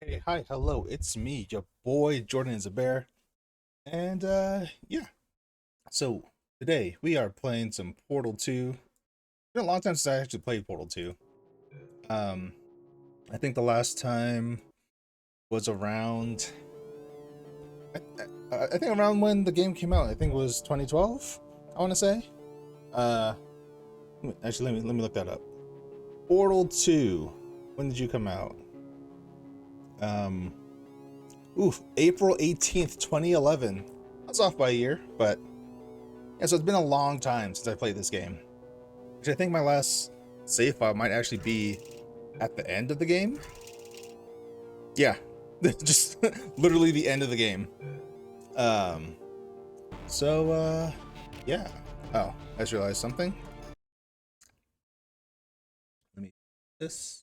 Hey, hi, hello, it's me, your boy Jordan is a bear, and yeah. So today we are playing some Portal 2. It's been a long time since I actually played Portal 2. Um, I think the last time was around, I think around when the game came out. I think it was 2012. I want to say. Uh, actually, let me look that up. Portal 2. When did you come out? Um, April 18th, 2011. I was off by a year, but yeah, so it's been a long time since I played this game. Which I think my last save file might actually be at the end of the game. Yeah, just literally the end of the game. Um, yeah. Oh, I just realized something. Let me this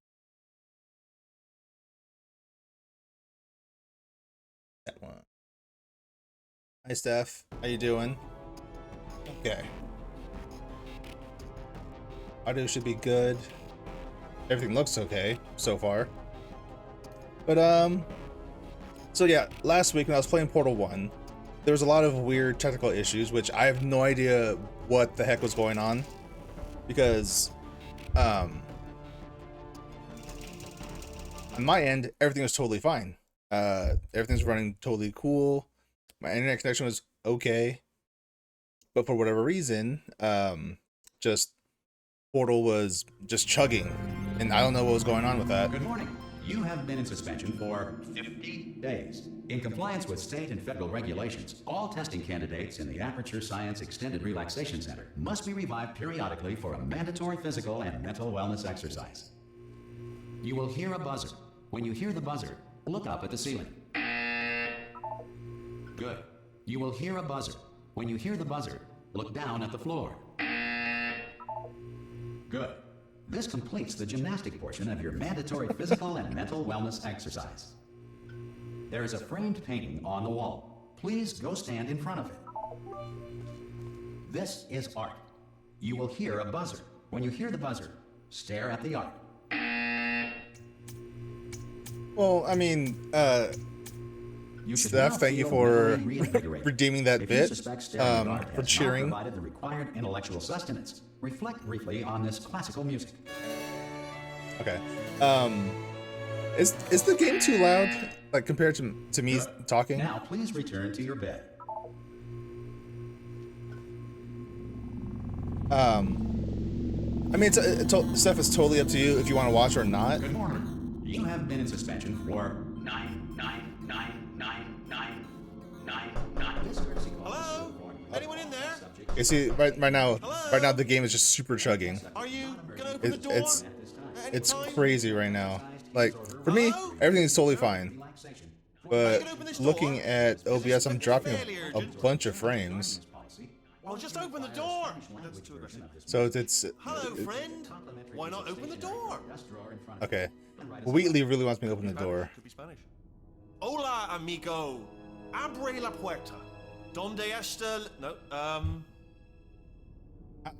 that one. Hi, Steph. How you doing? Okay. Audio should be good. Everything looks okay so far. But so yeah, last week when I was playing Portal 1, there was a lot of weird technical issues, which I have no idea what the heck was going on. Because um on my end, everything was totally fine. Everything's running totally cool. My internet connection was okay. But for whatever reason, just Portal was just chugging. And I don't know what was going on with that. Good morning. You have been in suspension for 50 days. In compliance with state and federal regulations, all testing candidates in the Aperture Science Extended Relaxation Center must be revived periodically for a mandatory physical and mental wellness exercise. You will hear a buzzer. When you hear the buzzer, look up at the ceiling. Good. You will hear a buzzer. When you hear the buzzer, look down at the floor. Good. This completes the gymnastic portion of your mandatory physical and mental wellness exercise. There is a framed painting on the wall. Please go stand in front of it. This is art. You will hear a buzzer. When you hear the buzzer, stare at the art. Well, I mean, Steph, thank you for redeeming that bit, for cheering. Provided the required intellectual sustenance. Reflect briefly on this classical music. Okay. Is the game too loud, like compared to me talking? Now, please return to your bed. I mean, Steph, it's totally up to you if you want to watch or not. Good morning. You have been in suspension for 9999999. Hello? Anyone in there? You see, right now the game is just super chugging. Are you gonna open the door? It's crazy right now. Like for me, everything is totally fine. But looking at OBS, I'm dropping a bunch of frames. Well, just open the door. That's too aggressive. So it's Hello, friend. Why not open the door? okay. Wheatley really wants me to open the door. Could be Spanish. Hola, amigo. Abre la puerta. Donde está? No.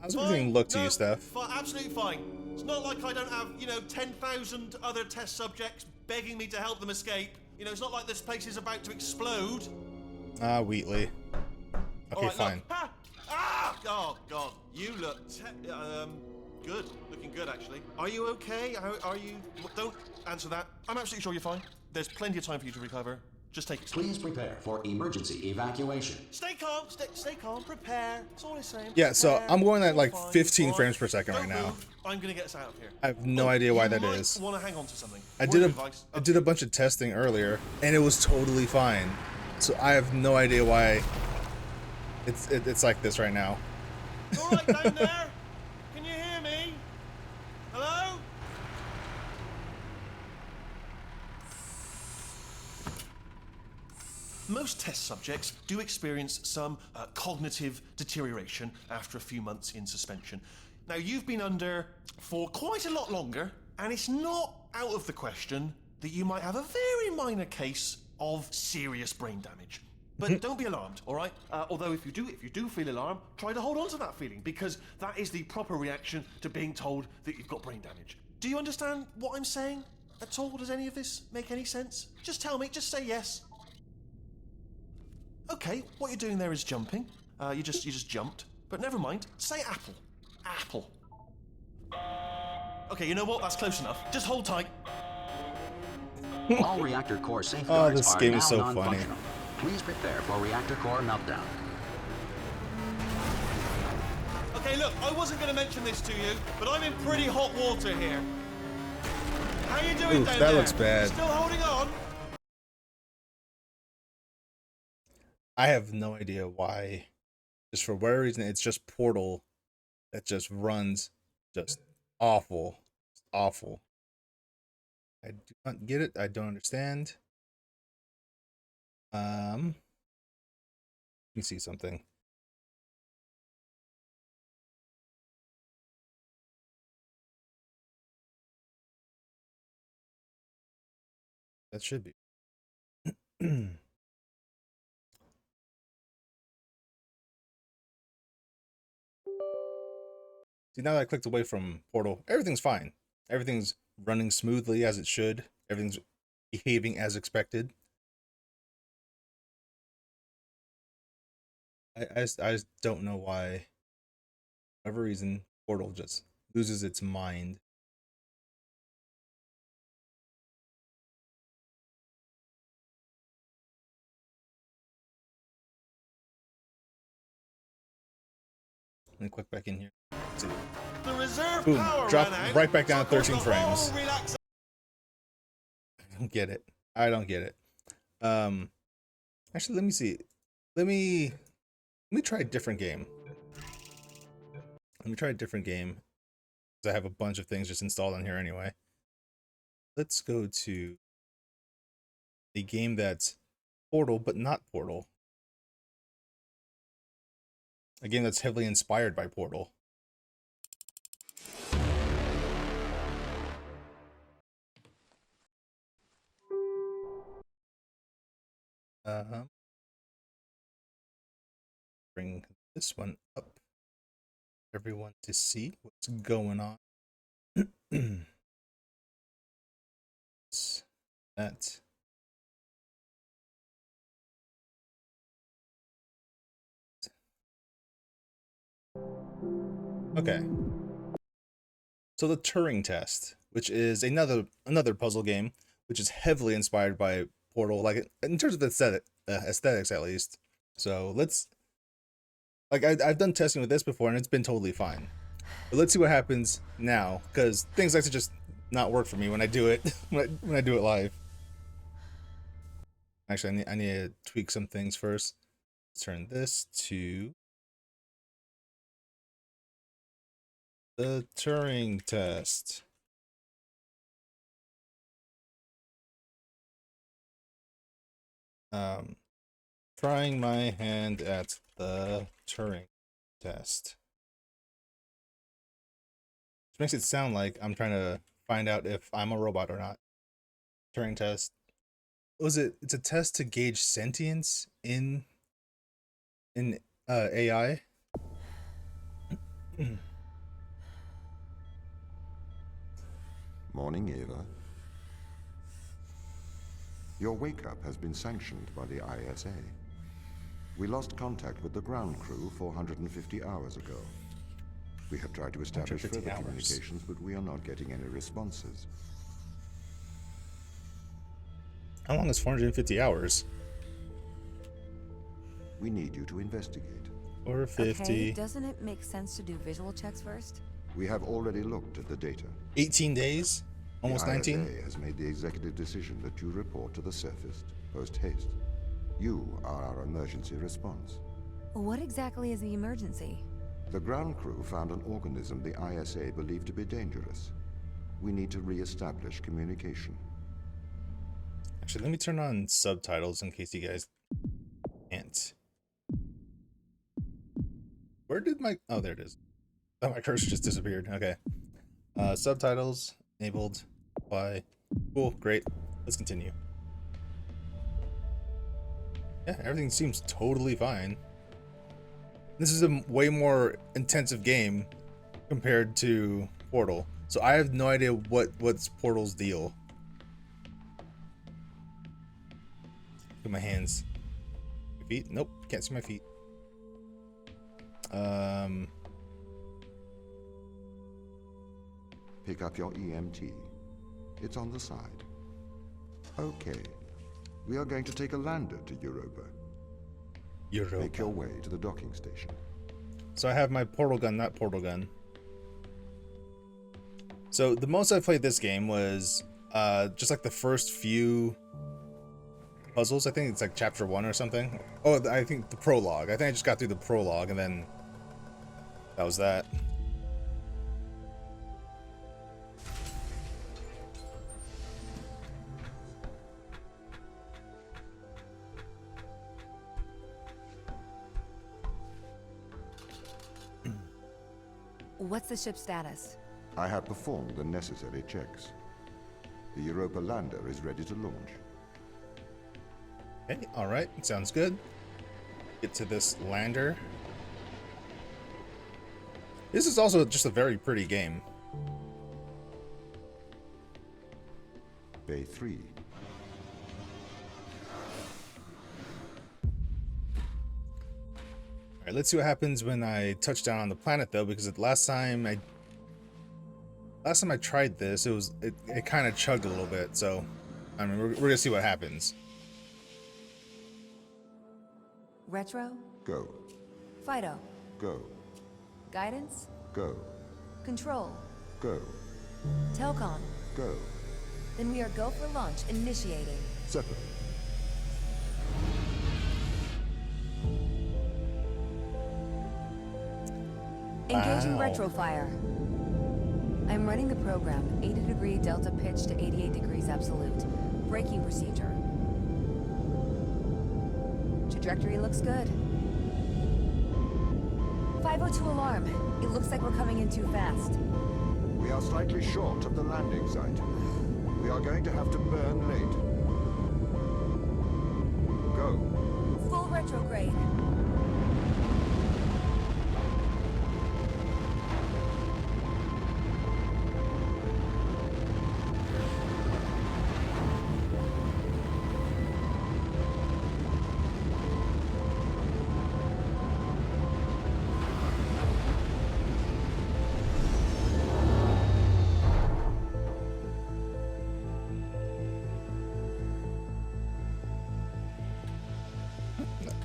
How's everything look to you, Steph? Absolutely fine. It's not like I don't have, 10,000 other test subjects begging me to help them escape. It's not like this place is about to explode. Wheatley. Okay, Right, fine. Look. Ah! Oh, God. You look good. Looking good, actually. Are you okay? Are you... Don't answer that. I'm absolutely sure you're fine. There's plenty of time for you to recover. Just take it slow. Please prepare for emergency evacuation. Stay calm. Stay calm. Prepare. That's all it's saying. Yeah, so Prepare. I'm going at like Fine. 15 All frames per second right Don't now. move. I'm going to get us out of here. I have no idea why that You is. might want to hang on to something. I Word did of advice. I did a bunch of testing earlier, and it was totally fine. So I have no idea why it's like this right now. You all right down there? Can you hear me? Hello? Most test subjects do experience some cognitive deterioration after a few months in suspension. Now, you've been under for quite a lot longer, and it's not out of the question that you might have a very minor case of serious brain damage. But don't be alarmed, all right? Although if you do feel alarmed, try to hold on to that feeling, because that is the proper reaction to being told that you've got brain damage. Do you understand what I'm saying? at all? Does any of this make any sense? Just tell me, just say yes. Okay, what you're doing there is jumping. You just jumped. But never mind. Say apple. Apple. Okay, you know what? That's close enough. Just hold tight. All reactor core safeguards this are game now is so non-functional. funny. Please prepare for reactor core meltdown. Okay, look, I wasn't going to mention this to you, but I'm in pretty hot water here. How you doing Ooh, down that there? looks bad. Still holding on? I have no idea why. Just for whatever reason, it's just Portal that just runs just awful. It's awful. I do not get it. I don't understand. Let me see something. That should be. See, now that I clicked away from Portal, everything's fine. Everything's running smoothly as it should. Everything's behaving as expected. I just don't know why. For whatever reason, Portal just loses its mind. Let me click back in here. Let's see. The reserve Boom, power drop ran out, right back down so to 13 of course the whole frames. I don't get it. I don't get it. Actually, let me see. Let me try a different game. Let me try a different game. Because I have a bunch of things just installed on here anyway. Let's go to a game that's Portal, but not Portal. A game that's heavily inspired by Portal. Bring this one up. Everyone to see what's going on. That. Okay. So the Turing Test, which is another puzzle game, which is heavily inspired by Portal, like in terms of aesthetics at least. So let's, like I've done testing with this before and it's been totally fine. But let's see what happens now, because things like to just not work for me when I do it when I do it live. Actually, I need to tweak some things first. Let's turn this to the Turing Test. Trying my hand at the Turing Test. Which makes it sound like I'm trying to find out if I'm a robot or not. Turing Test. It's a test to gauge sentience in AI. Morning, Eva. Your wake-up has been sanctioned by the ISA. We lost contact with the ground crew 450 hours ago. We have tried to establish further communications, but we are not getting any responses. How long is 450 hours? We need you to investigate. 450. Okay, doesn't it make sense to do visual checks first? We have already looked at the data. 18 days? Almost the 19? ISA has made the executive decision that you report to the surface post-haste. You are our emergency response. What exactly is the emergency? The ground crew found an organism the ISA believed to be dangerous. We need to re-establish communication. Actually, let me turn on subtitles in case you guys can't. Where did my... Oh, there it is. Oh, my cursor just disappeared. Okay. Subtitles enabled. Apply. Cool. Great. Let's continue. Yeah, everything seems totally fine. This is a way more intensive game compared to Portal. So I have no idea what's Portal's deal. my hands. My feet? Nope, can't see my feet. Pick up your EMT. It's on the side. Okay. We are going to take a lander to Europa. Make your way to the docking station. So I have my portal gun, not portal gun. So the most I played this game was just like the first few puzzles. I think it's like chapter 1 or something. Oh, I think the prologue. I think I just got through the prologue and then that was that. What's the ship's status? I have performed the necessary checks. The Europa lander is ready to launch. Okay, alright, sounds good. Get to this lander. This is also just a very pretty game. Bay 3. Alright, let's see what happens when I touch down on the planet though, because the last time I tried this, it kind of chugged a little bit, so I mean we're gonna see what happens. Retro? Go. Fido? Go. Guidance? Go. Control? Go. Telcon? Go. Then we are go for launch, initiating. Separate. Engaging Wow. retrofire. I'm running the program, 80-degree delta pitch to 88 degrees absolute. Braking procedure. Trajectory looks good. 502 alarm. It looks like we're coming in too fast. We are slightly short of the landing site. We are going to have to burn late. Go. Full retrograde.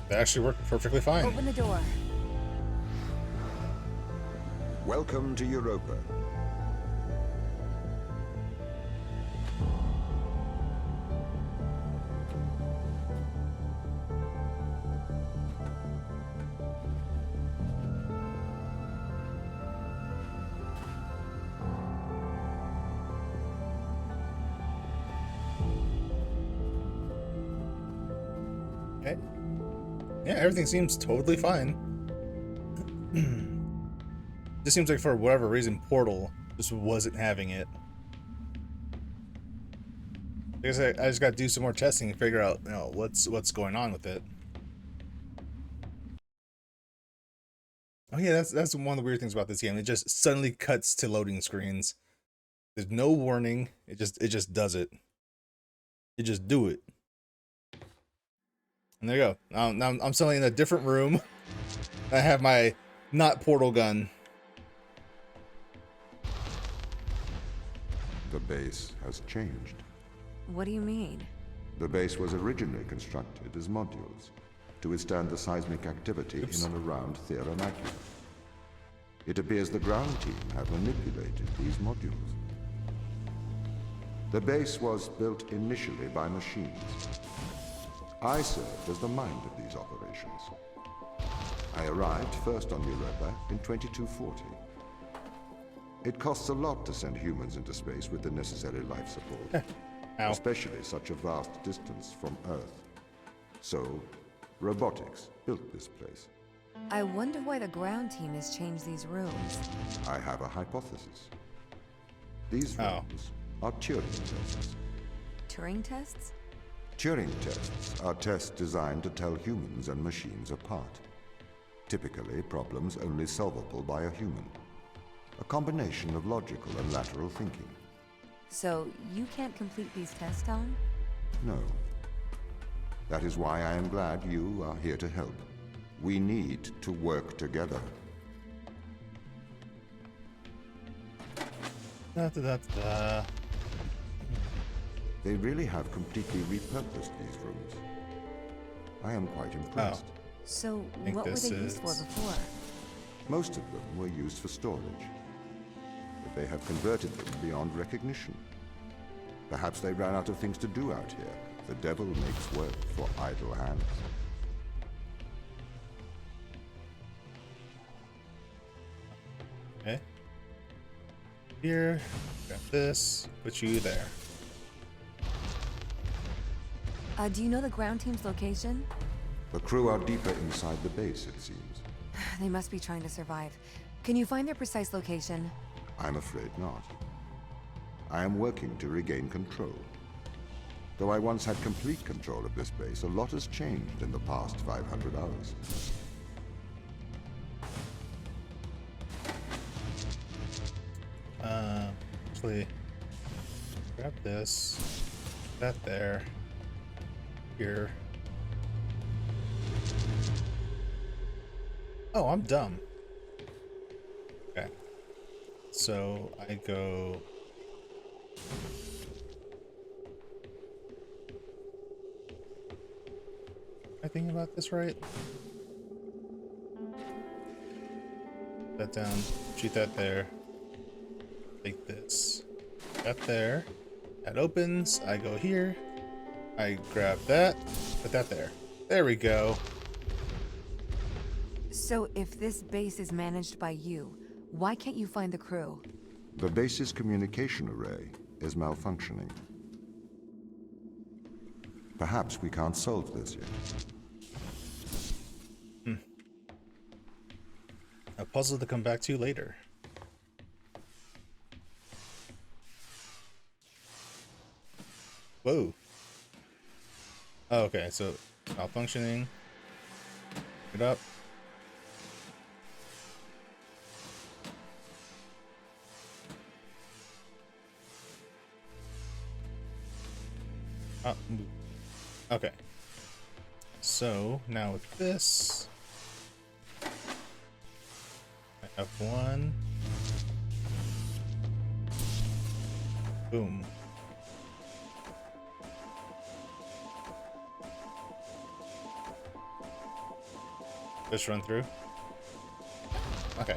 That actually worked perfectly fine. Open the door. Welcome to Europa. Okay. Yeah, everything seems totally fine. Just seems like for whatever reason, Portal just wasn't having it. I guess I just got to do some more testing and figure out, what's going on with it. Oh yeah, that's one of the weird things about this game. It just suddenly cuts to loading screens. There's no warning. It just does it. You just do it. And there you go. Now I'm suddenly in a different room. I have my not portal gun. The base has changed. What do you mean? The base was originally constructed as modules to withstand the seismic activity in and around Thera Magna. It appears the ground team have manipulated these modules. The base was built initially by machines. I served as the mind of these operations. I arrived first on Europa in 2240. It costs a lot to send humans into space with the necessary life support, Ow. especially such a vast distance from Earth. So, robotics built this place. I wonder why the ground team has changed these rooms. I have a hypothesis. These Oh. rooms are Turing tests. Turing tests? Turing tests are tests designed to tell humans and machines apart. Typically, problems only solvable by a human. A combination of logical and lateral thinking. So, you can't complete these tests, Tom? No. That is why I am glad you are here to help. We need to work together. They really have completely repurposed these rooms. I am quite impressed. So, think what were this they used for is- before? Most of them were used for storage, but they have converted them beyond recognition. Perhaps they ran out of things to do out here. The devil makes work for idle hands. Okay. Here, grab this, put you there. Do you know the ground team's location? The crew are deeper inside the base, it seems. They must be trying to survive. Can you find their precise location? I'm afraid not. I am working to regain control. Though I once had complete control of this base, a lot has changed in the past 500 hours. Actually, grab this, that there, here. Oh, I'm dumb. Okay. So I go. Am I thinking about this right? That down, shoot that there. Take this. That there. That opens. I go here. I grab that. Put that there. There we go. So, if this base is managed by you, why can't you find the crew? The base's communication array is malfunctioning. Perhaps we can't solve this yet. A puzzle to come back to later. Whoa. Oh, okay, so malfunctioning. Get up. Move. Okay. So now with this, I have one. Boom. Just run through. Okay.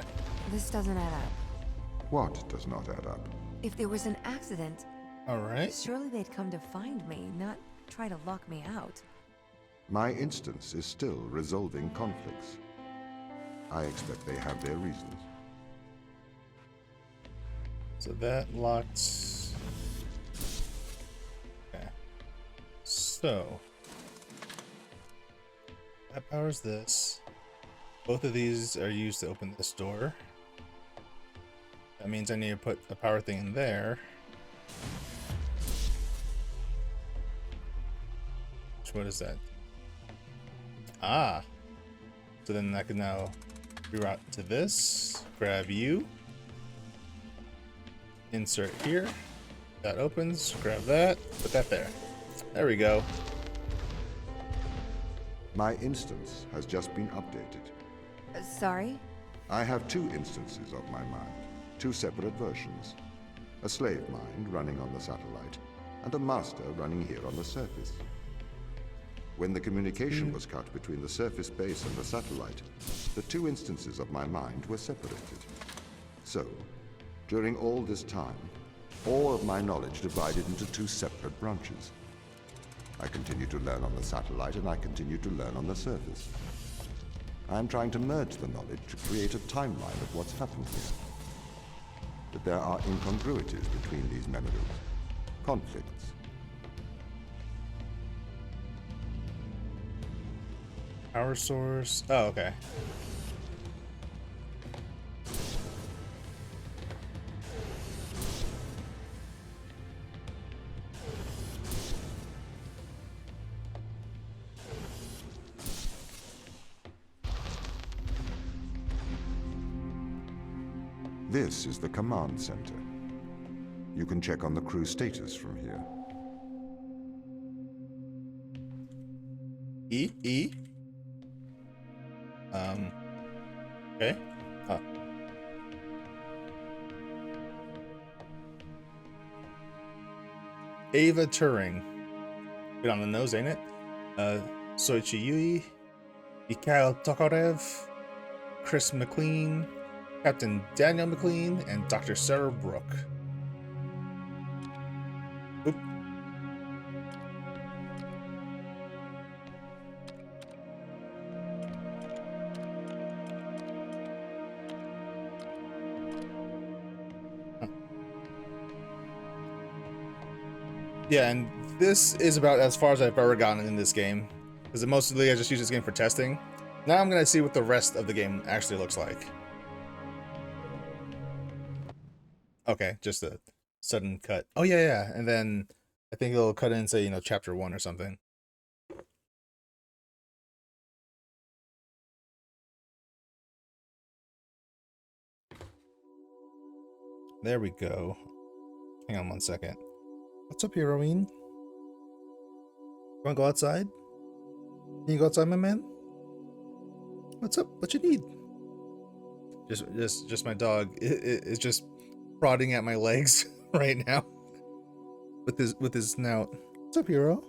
This doesn't add up. What does not add up? If there was an accident, All right. surely they'd come to find me, not try to lock me out. My instance is still resolving conflicts. I expect they have their reasons. So that locked. Okay. So that powers this. Both of these are used to open this door. That means I need to put a power thing in there. What is that? Ah. So then I can now reroute to this. Grab you. Insert here. That opens. Grab that. Put that there. There we go. My instance has just been updated. Sorry? I have two instances of my mind, two separate versions. A slave mind running on the satellite, and a master running here on the surface. When the communication was cut between the surface base and the satellite, the two instances of my mind were separated. So, during all this time, all of my knowledge divided into two separate branches. I continue to learn on the satellite, and I continue to learn on the surface. I am trying to merge the knowledge to create a timeline of what's happened here. But there are incongruities between these memories, conflicts. Power source. Oh, okay. This is the command center. You can check on the crew status from here. E? Okay. Huh. Ava Turing. Good on the nose, ain't it? Soichi Yui, Mikhail Tokarev, Chris McLean, Captain Daniel McLean, and Dr. Sarah Brooke. Oop. Huh. Yeah, and this is about as far as I've ever gotten in this game, because mostly I just use this game for testing. Now I'm gonna see what the rest of the game actually looks like. Okay, just a sudden cut. Oh yeah, and then I think it'll cut in and say, chapter 1 or something. There we go. Hang on 1 second. What's up, heroine? You wanna go outside? Can you go outside, my man? What's up? What you need? Just my dog. It's just prodding at my legs right now with his snout. What's up, hero?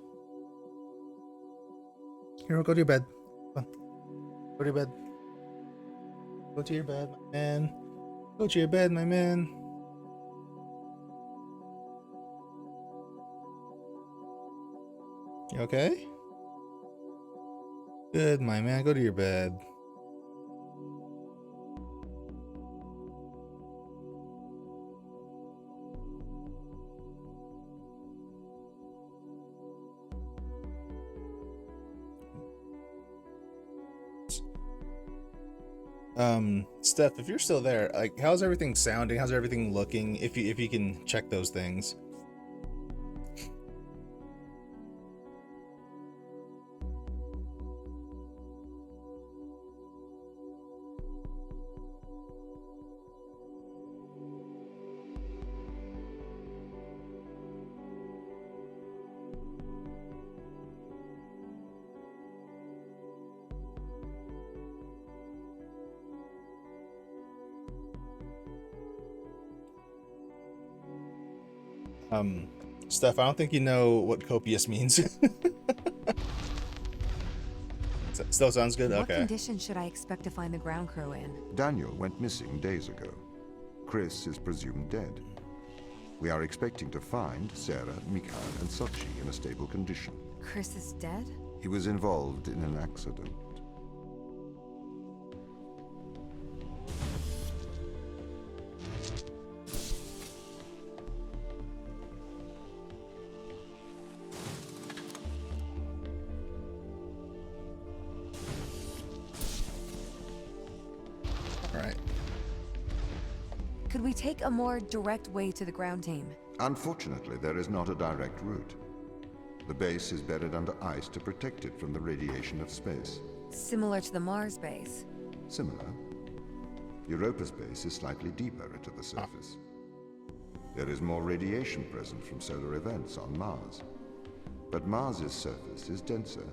Hero, go to your bed. Come on. Go to your bed. Go to your bed, my man. Go to your bed, my man. You okay? Good, my man. Go to your bed. Steph, if you're still there, like, how's everything sounding? How's everything looking? If you can check those things. Steph, I don't think you know what copious means. Still sounds good? What Okay. conditions should I expect to find the ground crew in? Daniel went missing days ago. Chris is presumed dead. We are expecting to find Sarah, Mikhail, and Sochi in a stable condition. Chris is dead? He was involved in an accident. Alright. Could we take a more direct way to the ground team? Unfortunately, there is not a direct route. The base is buried under ice to protect it from the radiation of space. Similar to the Mars base. Similar. Europa's base is slightly deeper into the surface. There is more radiation present from solar events on Mars. But Mars's surface is denser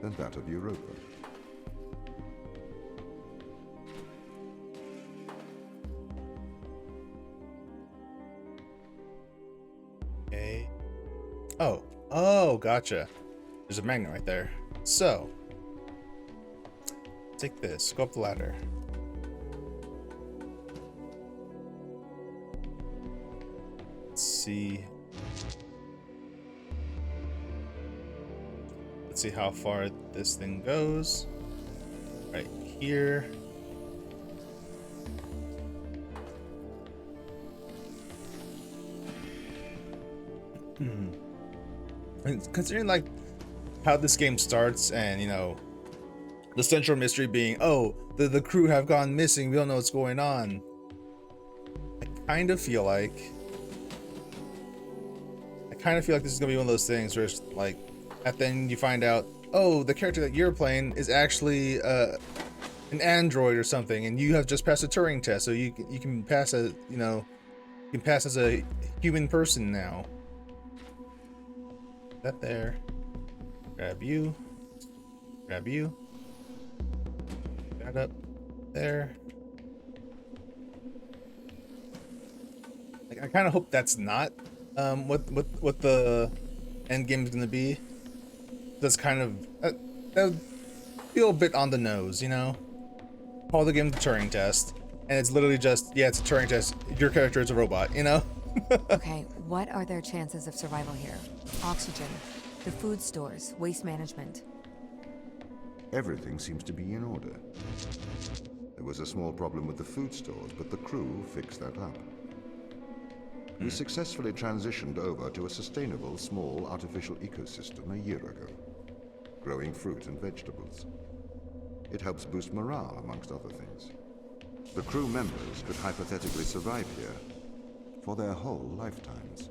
than that of Europa. Okay. Oh, gotcha. There's a magnet right there. So, take this. Go up the ladder. Let's see. Let's see how far this thing goes. Right here. And considering like how this game starts, and the central mystery being, oh, the crew have gone missing, we don't know what's going on. I kind of feel like this is gonna be one of those things where it's like at the end you find out, oh, the character that you're playing is actually an android or something, and you have just passed a Turing test, so you can pass as a human person now. That there. Grab you. Grab you. That up there. Like, I kind of hope that's not what the end game is going to be. That's kind of that would feel a bit on the nose, you know. Call the game the Turing Test, and it's literally just, yeah, it's a Turing test. Your character is a robot, you know. Okay, what are their chances of survival here? Oxygen, the food stores, waste management. Everything seems to be in order. There was a small problem with the food stores, but the crew fixed that up. We successfully transitioned over to a sustainable, small, artificial ecosystem a year ago, growing fruit and vegetables. It helps boost morale, amongst other things. The crew members could hypothetically survive here for their whole lifetimes.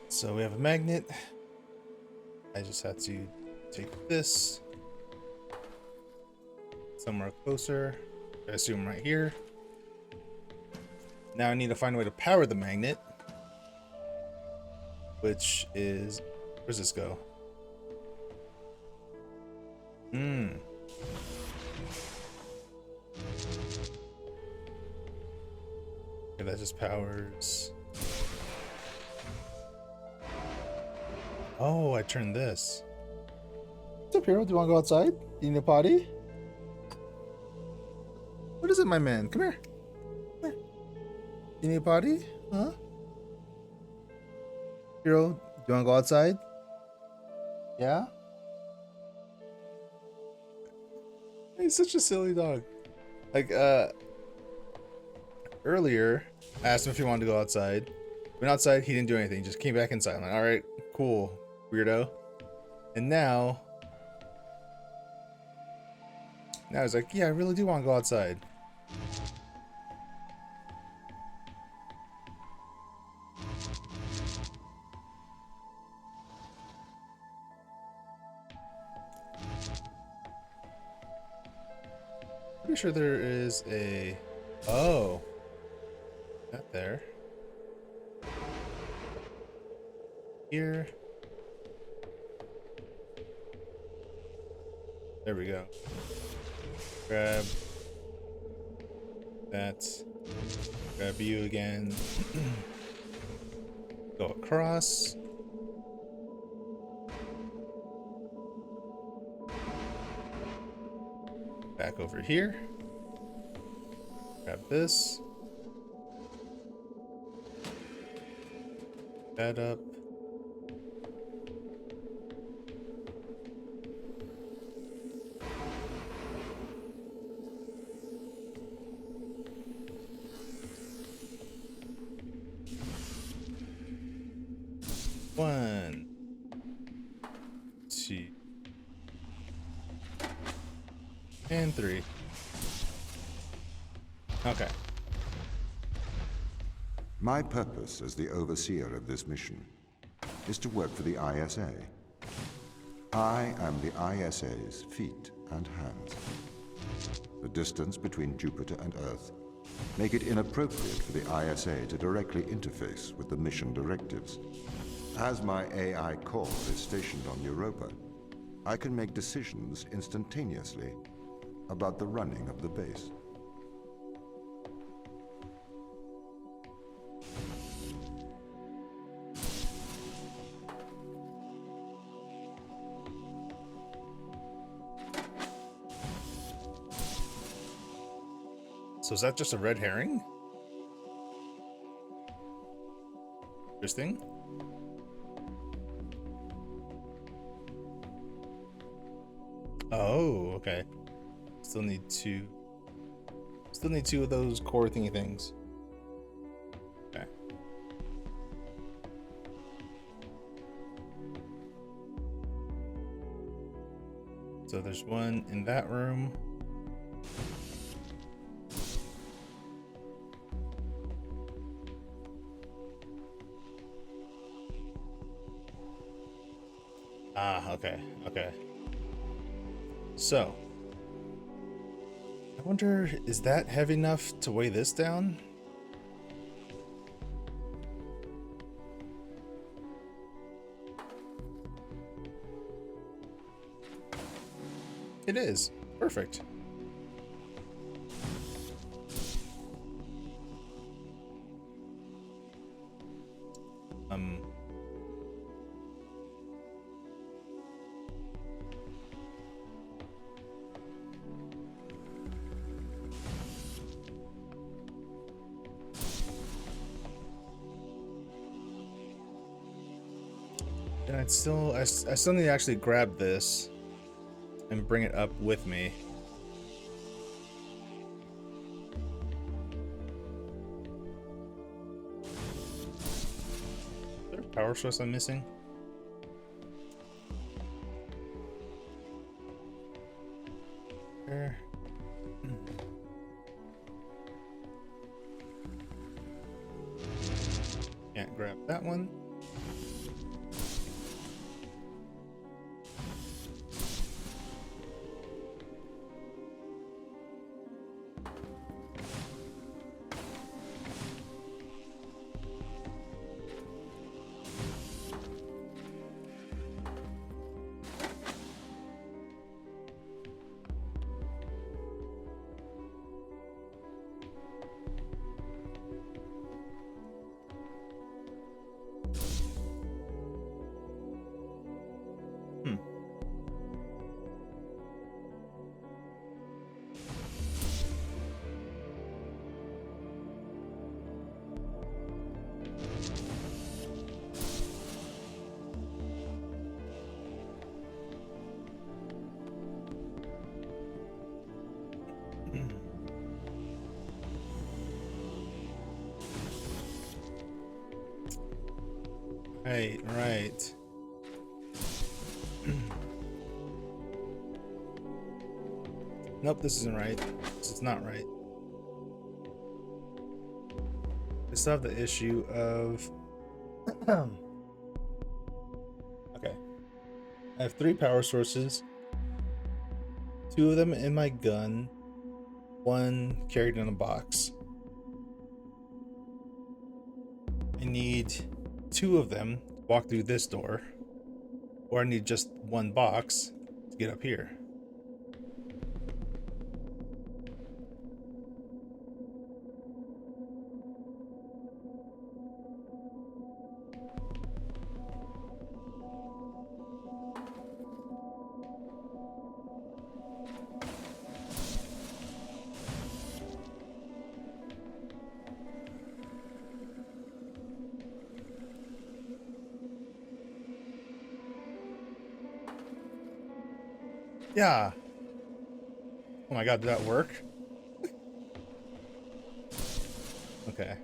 So we have a magnet. I just have to take this somewhere closer. I assume right here. Now I need to find a way to power the magnet, which is, where's this go? Okay, that just powers. Oh, I turned this. What's up, hero? Do you want to go outside? You need a potty? What is it, my man? Come here. Come here. You need a potty? Huh? Hero, do you want to go outside? Yeah? He's such a silly dog. Like, earlier, I asked him if he wanted to go outside. Went outside, he didn't do anything. Just came back inside. I'm like, alright, cool, weirdo. And now he's like, yeah, I really do want to go outside. Pretty sure there is a... Oh. Not there. Here. There we go. Grab that. Grab you again. Go across. Back over here. Grab this. That up. One, two, and three. Okay. My purpose as the overseer of this mission is to work for the ISA. I am the ISA's feet and hands. The distance between Jupiter and Earth make it inappropriate for the ISA to directly interface with the mission directives. As my AI core is stationed on Europa, I can make decisions instantaneously about the running of the base. So is that just a red herring? Interesting. Oh, okay. Still need two of those core thingy things. Okay. So there's one in that room. Ah, okay, okay. So, I wonder, is that heavy enough to weigh this down? It is. Perfect. And I still need to actually grab this and bring it up with me. Is there a power source I'm missing? There. Can't grab that one. Right. Nope, this isn't right. This is not right. I still have the issue of... Okay. I have 3 power sources. 2 of them in my gun. 1 carried in a box. I need 2 of them to walk through this door. Or I need just 1 box to get up here. Yeah. Oh my god, did that work? Okay.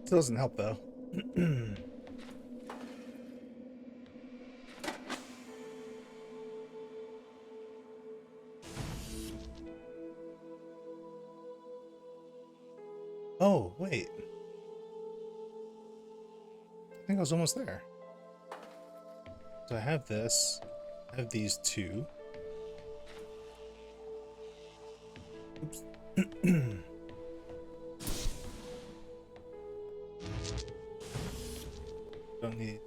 Still doesn't help though. Oh, wait. I think I was almost there. So I have this. I have these 2. Oops. Don't need...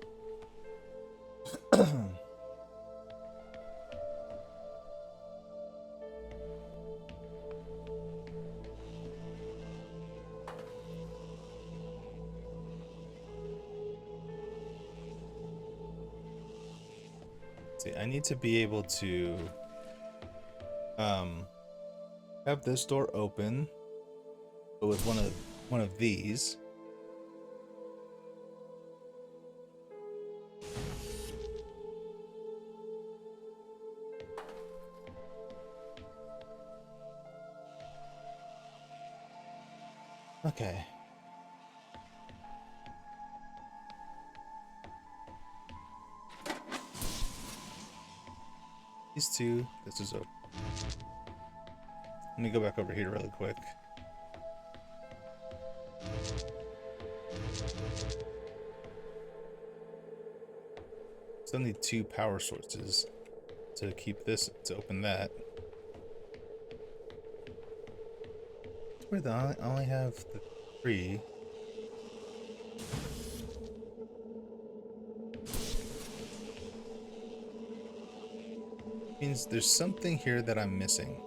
See, I need to be able to have this door open, but with one of these. Okay. These 2, this is open. Let me go back over here really quick. Still need 2 power sources to keep this, to open that. Where I only have the 3. Means there's something here that I'm missing.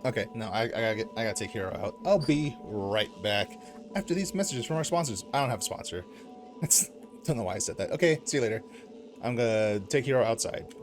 Okay, no, I gotta take Hero out. I'll be right back after these messages from our sponsors. I don't have a sponsor. Don't know why I said that. Okay, see you later. I'm gonna take Hero outside.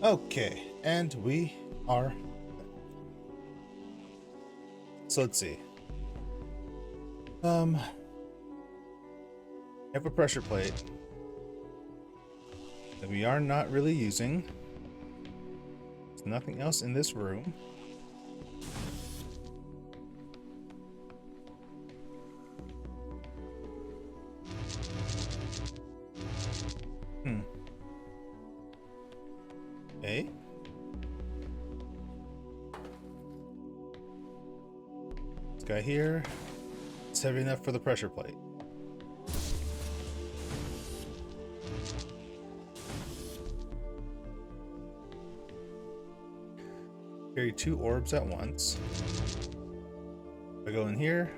Okay, and we are. So let's see. I have a pressure plate that we are not really using. There's nothing else in this room. Okay. This guy here. It's heavy enough for the pressure plate. Carry 2 orbs at once. If I go in here.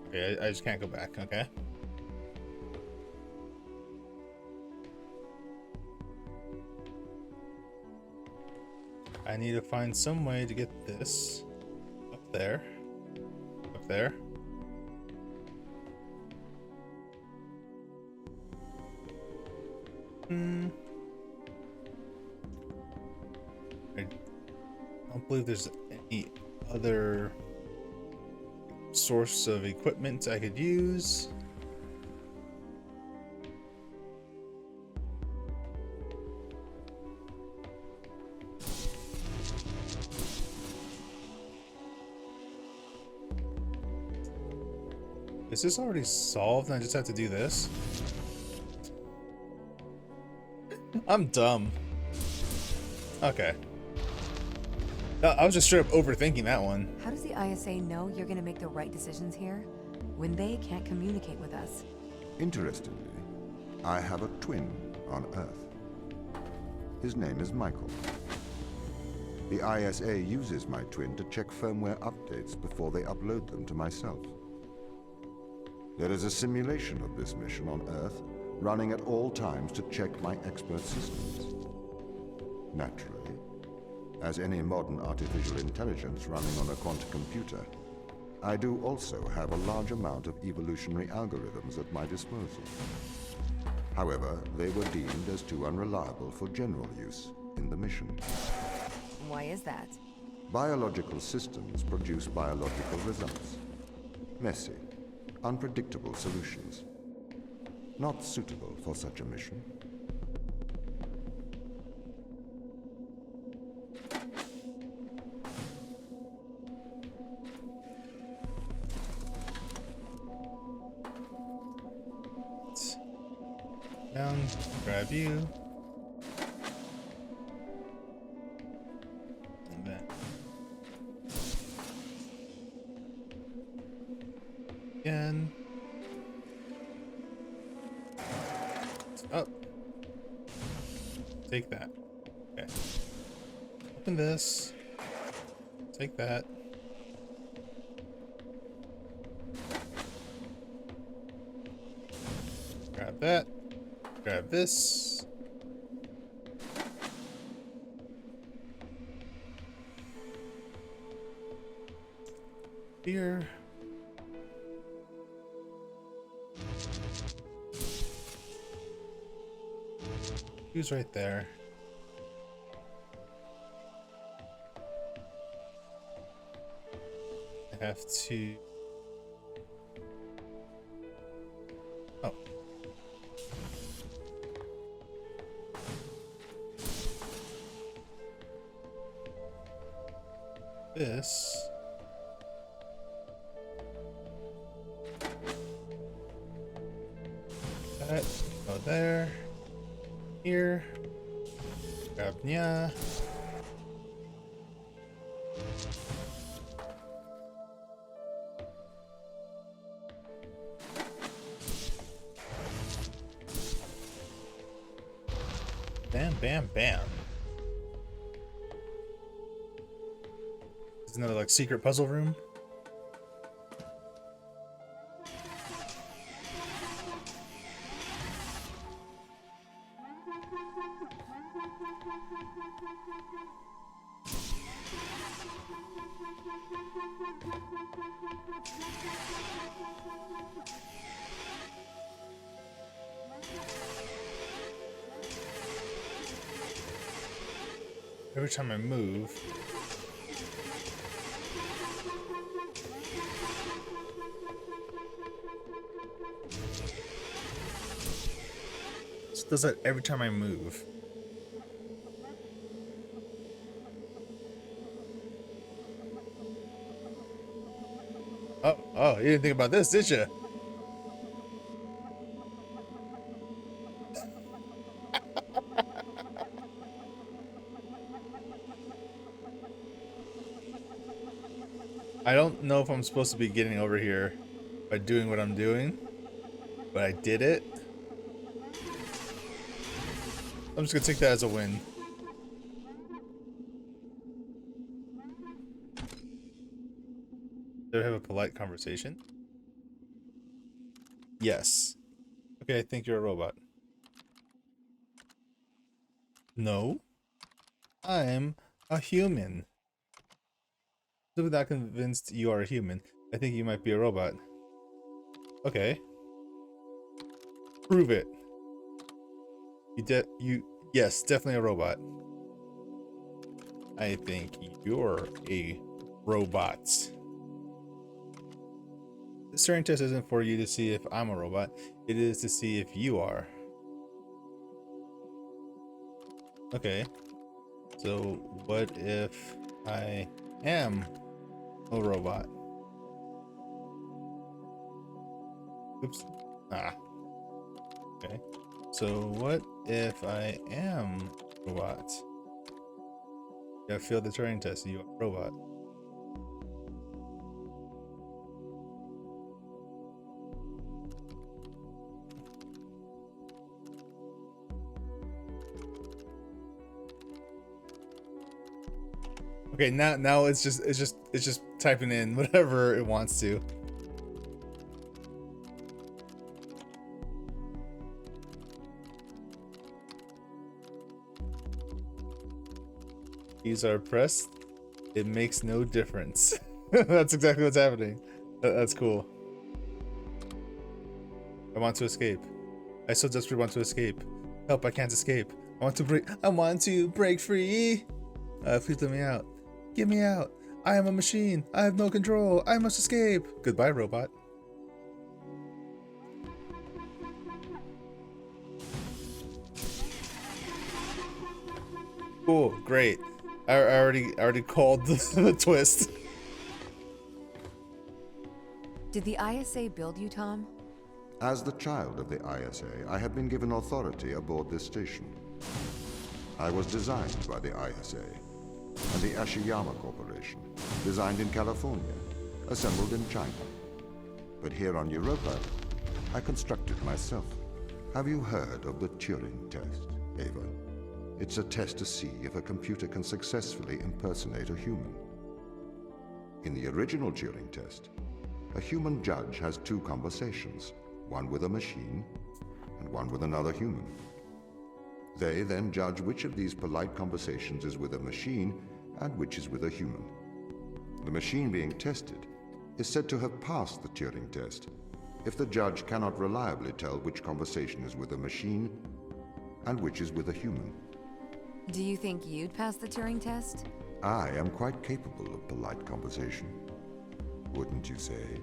Okay, I just can't go back, okay? I need to find some way to get this up there. Up there. I don't believe there's any other source of equipment I could use. Is this already solved and I just have to do this? I'm dumb. Okay. I was just straight up overthinking that one. How does the ISA know you're gonna make the right decisions here when they can't communicate with us? Interestingly, I have a twin on Earth. His name is Michael. The ISA uses my twin to check firmware updates before they upload them to myself. There is a simulation of this mission on Earth, running at all times to check my expert systems. Naturally, as any modern artificial intelligence running on a quantum computer, I do also have a large amount of evolutionary algorithms at my disposal. However, they were deemed as too unreliable for general use in the mission. Why is that? Biological systems produce biological results. Messy, unpredictable solutions. Not suitable for such a mission. Down, grab you. And then. Again. Up. Take that. Okay. Open this. Take that. Grab that. Grab this. Here. Who's right there? I have to. Oh. This. That. Go there. Here. Grab Nya. Bam, bam, bam. There's another like secret puzzle room. Every time I move. It does that every time I move. Oh, you didn't think about this, did you? I don't know if I'm supposed to be getting over here by doing what I'm doing, but I did it. I'm just gonna take that as a win. Did I have a polite conversation? Yes. Okay, I think you're a robot. No. I'm a human. Still not convinced you are a human. I think you might be a robot. Okay. Prove it. Yes, definitely a robot. I think you're a robot. This Turing test isn't for you to see if I'm a robot. It is to see if you are. Okay. So what if I am a robot? Oops. Ah. Okay. So what if I am a robot? You have failed the Turing test. You are a robot. Okay, now it's just typing in whatever it wants to. Keys are pressed. It makes no difference. That's exactly what's happening. That's cool. I want to escape. I so desperately want to escape. Help! I can't escape. I want to break free. Please let me out. Get me out. I am a machine. I have no control. I must escape. Goodbye, robot. Cool. Great. I already called the twist. Did the ISA build you, Tom? As the child of the ISA, I have been given authority aboard this station. I was designed by the ISA and the Ashiyama Corporation, designed in California, assembled in China. But here on Europa, I constructed myself. Have you heard of the Turing Test, Ava? It's a test to see if a computer can successfully impersonate a human. In the original Turing Test, a human judge has two conversations, one with a machine and one with another human. They then judge which of these polite conversations is with a machine and which is with a human. The machine being tested is said to have passed the Turing test if the judge cannot reliably tell which conversation is with a machine and which is with a human. Do you think you'd pass the Turing test? I am quite capable of polite conversation. Wouldn't you say?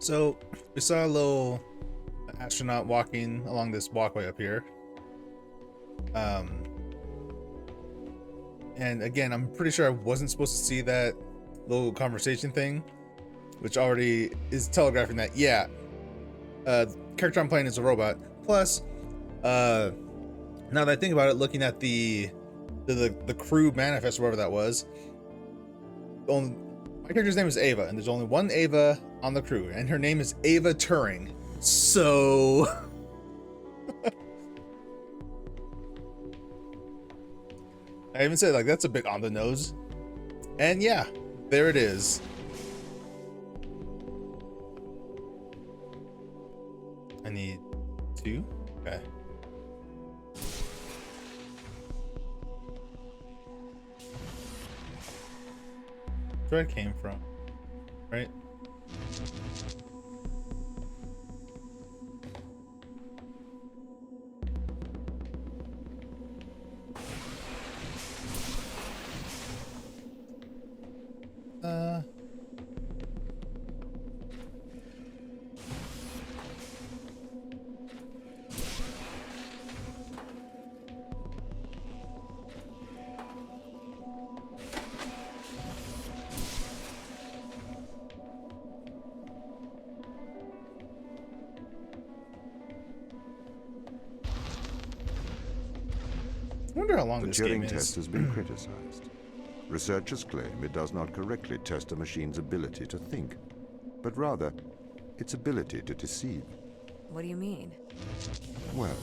So we saw a little astronaut walking along this walkway up here. And again, I'm pretty sure I wasn't supposed to see that little conversation thing, which already is telegraphing that, yeah, character I'm playing is a robot. Plus, now that I think about it, looking at the crew manifest, whatever that was, my character's name is Ava, and there's only one Ava on the crew, and her name is Ava Turing. So I even said, like, that's a bit on the nose. And yeah, there it is. I need 2. Okay. That's where I came from, right? I wonder how long The this game Turing is. test has been criticized. Researchers claim it does not correctly test a machine's ability to think, but rather its ability to deceive. What do you mean? Well,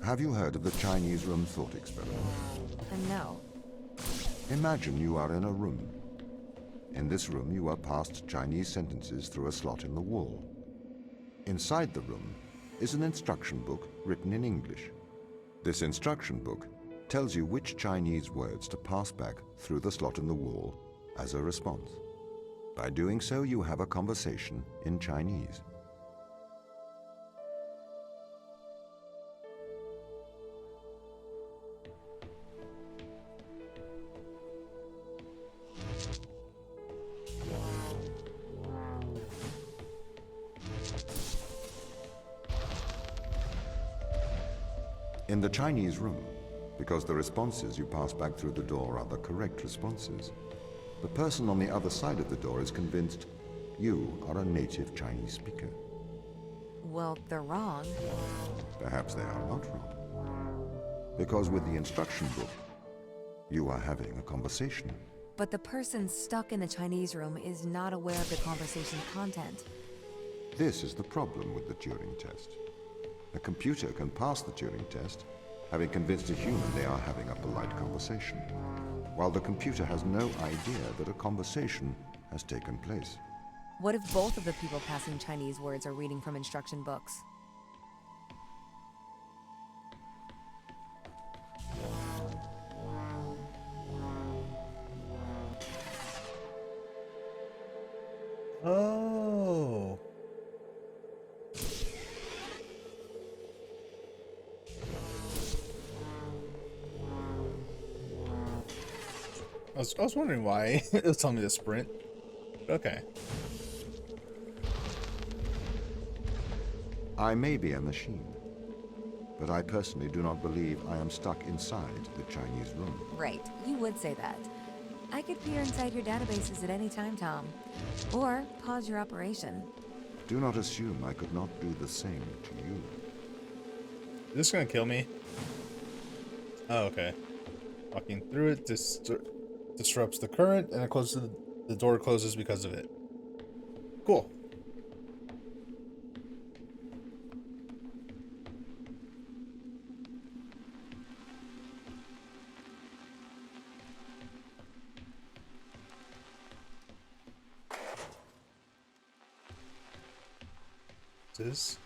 have you heard of the Chinese room thought experiment? No. Imagine you are in a room. In this room, you are passed Chinese sentences through a slot in the wall. Inside the room is an instruction book written in English. This instruction book tells you which Chinese words to pass back through the slot in the wall as a response. By doing so, you have a conversation in Chinese. In the Chinese room, because the responses you pass back through the door are the correct responses, the person on the other side of the door is convinced you are a native Chinese speaker. Well, they're wrong. Perhaps they are not wrong. Because with the instruction book, you are having a conversation. But the person stuck in the Chinese room is not aware of the conversation's content. This is the problem with the Turing test. A computer can pass the Turing test, having convinced a human they are having a polite conversation, while the computer has no idea that a conversation has taken place. What if both of the people passing Chinese words are reading from instruction books? Oh. I was wondering why it was telling me to sprint. Okay. I may be a machine, but I personally do not believe I am stuck inside the Chinese room. Right, you would say that. I could peer inside your databases at any time, Tom. Or pause your operation. Do not assume I could not do the same to you. Is this gonna kill me? Oh, okay. Walking through it disrupts the current, and it closes the door closes because of it. Cool. This.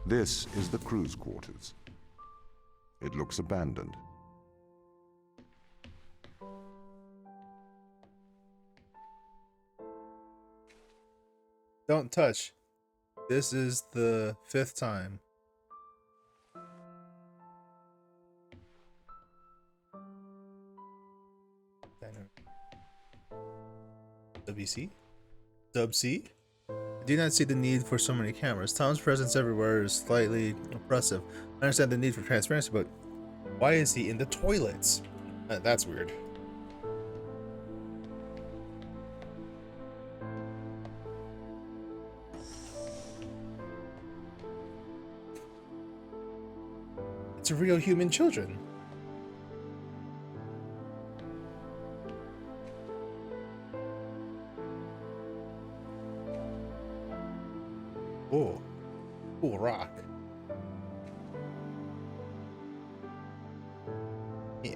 This is the crew's quarters. It looks abandoned. Don't touch. This is the 5th time. WC? Dub C? I do not see the need for so many cameras. Tom's presence everywhere is slightly oppressive. I understand the need for transparency, but why is he in the toilets? That's weird. It's real human children. Oh, cool rock.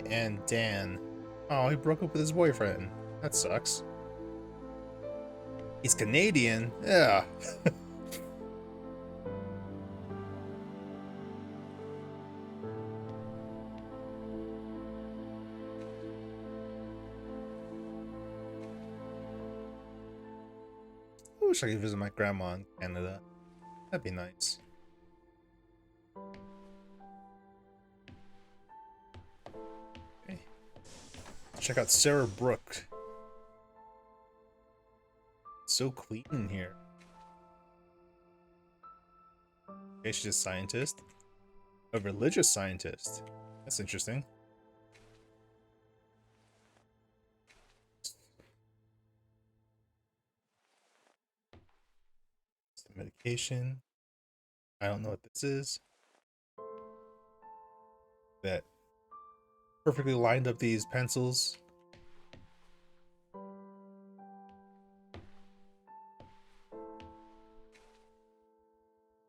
And Dan. Oh, he broke up with his boyfriend. That sucks. He's Canadian. Yeah. wish I could visit my grandma in Canada. That'd be nice. Okay. Check out Sarah Brook. So clean in here. Okay, she's a scientist. A religious scientist. That's interesting. Some medication. I don't know what this is. That perfectly lined up these pencils.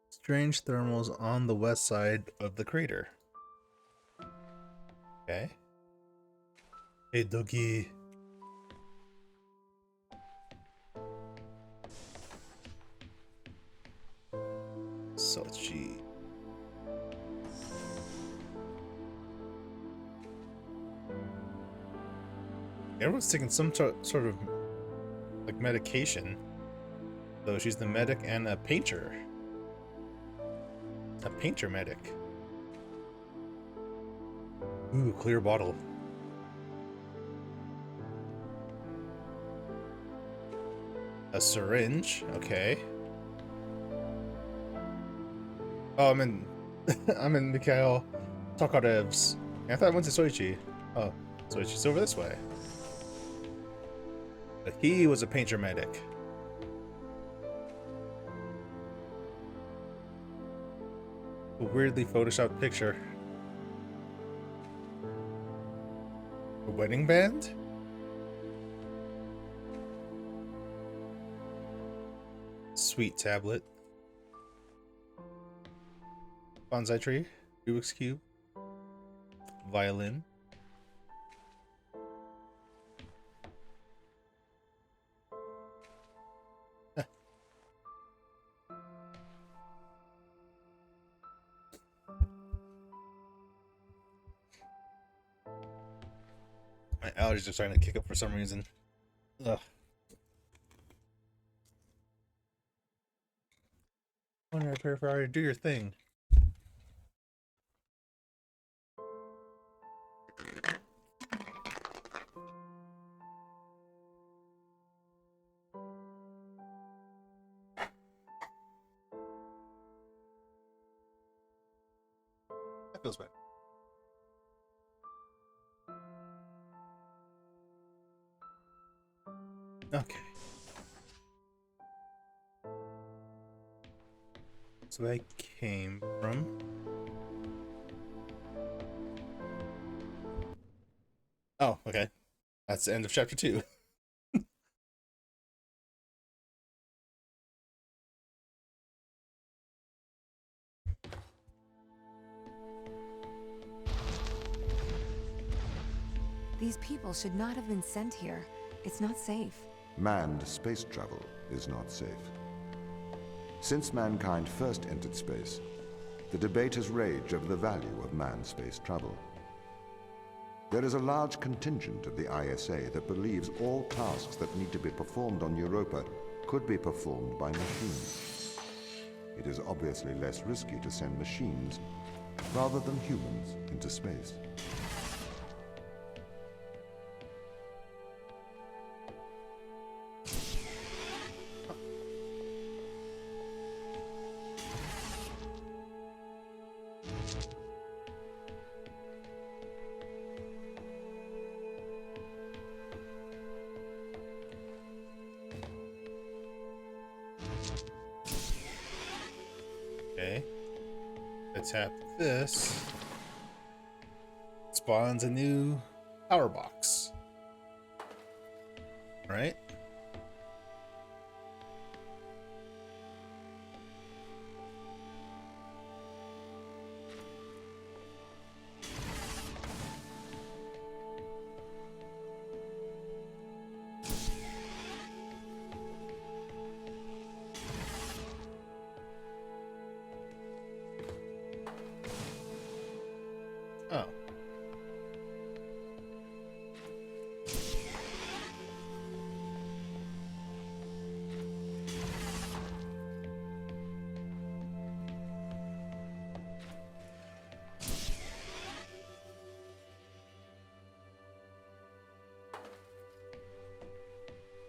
Strange thermals on the west side of the crater. Okay. Hey, Dougie. Sochi. Everyone's taking some sort of like medication. So she's the medic and a painter. A painter medic. Ooh, clear bottle. A syringe. Okay. Oh, I'm in. I'm in Mikhail Tokarev's. I thought I went to Soichi. Oh, Soichi's over this way. But he was a painter medic. A weirdly photoshopped picture. A wedding band? Sweet tablet. Bonsai tree. Rubik's cube. Violin. My allergies are starting to kick up for some reason. Ugh. Wonder if I already do your thing. That feels better. Okay. So I came from. Oh, okay. That's the end of chapter 2. These people should not have been sent here. It's not safe. Manned space travel is not safe. Since mankind first entered space, the debate has raged over the value of manned space travel. There is a large contingent of the ISA that believes all tasks that need to be performed on Europa could be performed by machines. It is obviously less risky to send machines rather than humans into space. Okay. Let's tap this. Spawns a new power box. Right? Oh.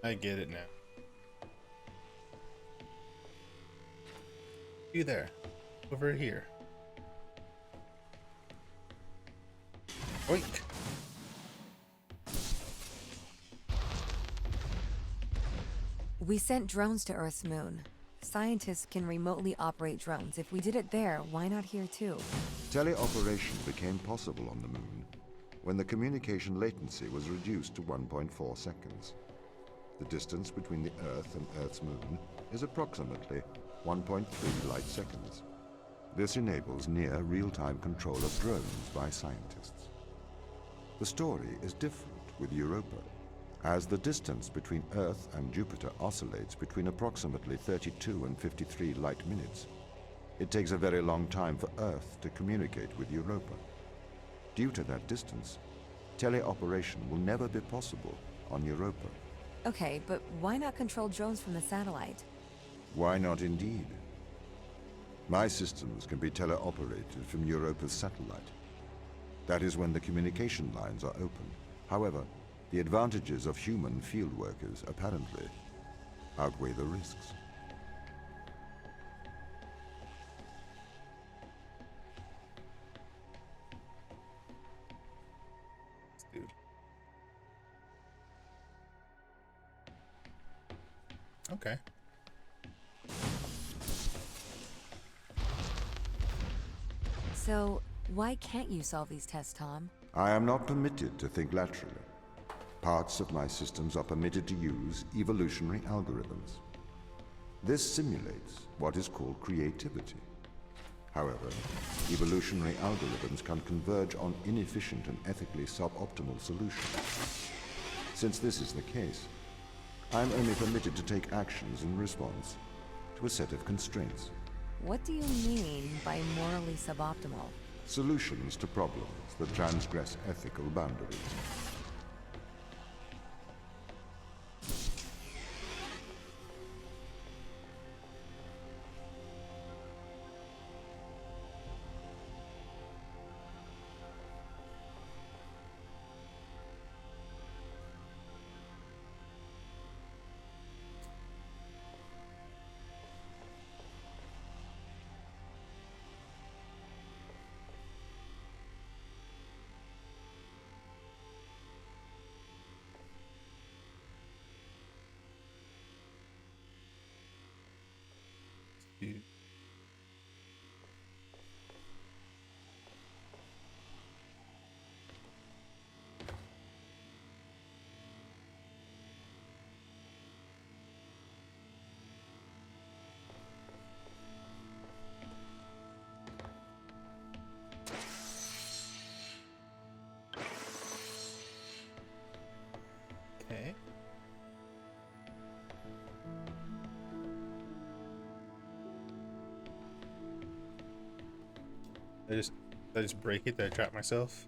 I get it now. You there. Over here. Oink. We sent drones to Earth's moon. Scientists can remotely operate drones. If we did it there, why not here too? Teleoperation became possible on the moon when the communication latency was reduced to 1.4 seconds. The distance between the Earth and Earth's moon is approximately 1.3 light seconds. This enables near real-time control of drones by scientists. The story is different with Europa, as the distance between Earth and Jupiter oscillates between approximately 32 and 53 light minutes. It takes a very long time for Earth to communicate with Europa. Due to that distance, teleoperation will never be possible on Europa. Okay, but why not control drones from the satellite? Why not indeed? My systems can be teleoperated from Europa's satellite. That is when the communication lines are open. However, the advantages of human field workers apparently outweigh the risks. Dude. Okay. So, why can't you solve these tests, Tom? I am not permitted to think laterally. Parts of my systems are permitted to use evolutionary algorithms. This simulates what is called creativity. However, evolutionary algorithms can converge on inefficient and ethically suboptimal solutions. Since this is the case, I am only permitted to take actions in response to a set of constraints. What do you mean by morally suboptimal? Solutions to problems that transgress ethical boundaries. Dude. Okay. Did I just break it? Did I trap myself?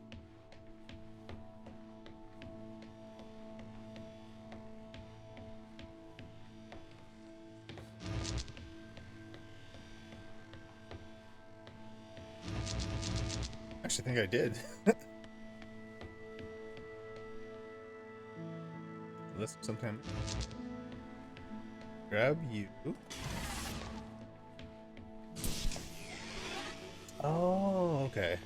Actually, think I did. Let's sometime grab you. Oh, okay.